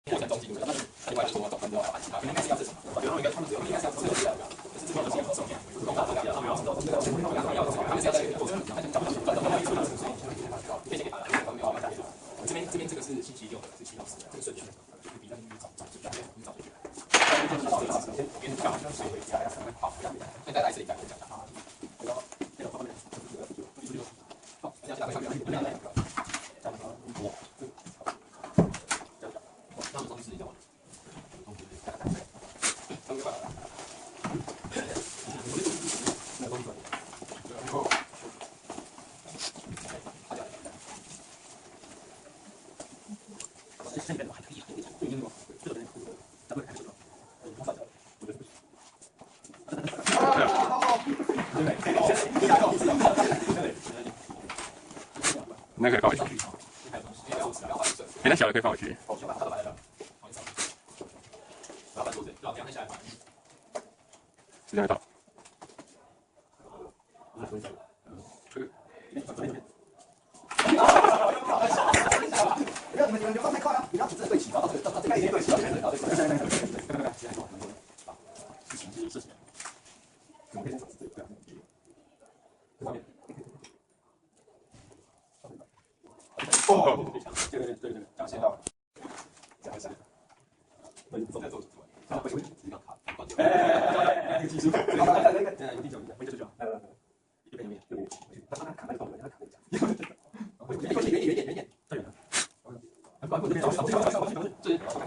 过程中进入的，那另外说总分之后还要按其他，应该是要这种，我觉得应该他们应该是要这个，就是这个东西很重要，公道这个要这个，要他们是要在我这边讲讲分的，所以可以先给他，这边这个是星期六的，是7到10的，这个顺序就是比较早就讲，早就讲。先讲好像谁回家呀，好，现在来这里讲讲啊。那可以放回去。那小的可以放回去。时间到。不要你们放太快啊！你要组织对齐，然后这个一对齐，然后对齐，是什么？怎么可以这样子？对啊。这方面。哦，对，讲先到，讲一下，对，总在做主，然后回自己卡，这个技术，一定回就来，一边，他卡那个动作，他卡那个讲，远一点，对，这边，